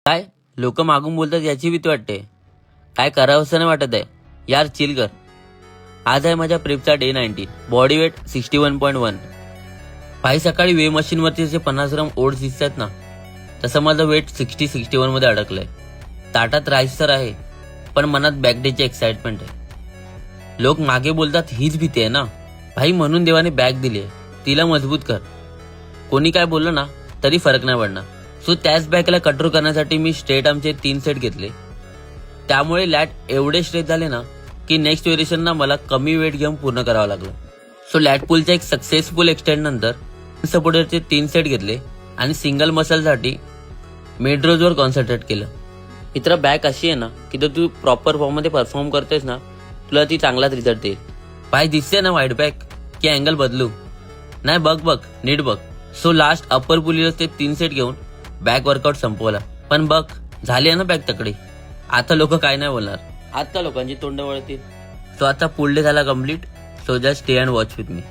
काय लोक मागून बोलतात याची भीती वाटते. काय करावंसं नाही वाटत आहे यार, चिल कर. आज आहे माझ्या प्रेपचा डे 19. Body weight 61.1. भाई सकाळी वे मशीनवरती जसे 50 ग्राम ओट्स दिसतात ना, तसं माझं वेट 61 मध्ये अडकलंय. ताटात राईस तर आहे, पण मनात बॅकडेची एक्साइटमेंट आहे. लोक मागे बोलतात हीच भीती आहे ना भाई, म्हणून देवाने बॅग दिली आहे, तिला मजबूत कर. कोणी काय बोललं ना तरी फरक नाही पडणार. सो त्याच बॅगला कंट्रोल करण्यासाठी मी स्ट्रेट आमचे 3 सेट घेतले. त्यामुळे लॅट एवढे स्ट्रेच झाले ना की नेक्स्ट व्हेरिएशनला मला कमी वेट घेऊन पूर्ण करावं लागलं. सो लॅट पुलच्या एक सक्सेसफुल एक्सटेंड नंतर सपोर्टरचे 3 सेट घेतले आणि सिंगल मसलसाठी मिड रोजवर कॉन्सन्ट्रेट केलं. मित्र बॅग अशी आहे ना की जर तू प्रॉपर फॉर्म मध्ये परफॉर्म करतोयस ना, तुला ती चांगलाच रिझल्ट देईल. पाय दिसते ना वाईड बॅग की अँगल बदलू नाही, बघ नीट बघ. सो लास्ट अप्पर पुलीला ते 3 सेट घेऊन बॅक वर्कआउट संपवला. पण बघ झाली आहे ना बॅग तकडी. आता लोक काय नाही बोलणार, आता लोकांची तोंड वळतील. सो आता पुल डे झाला complete. So just stay and watch with me.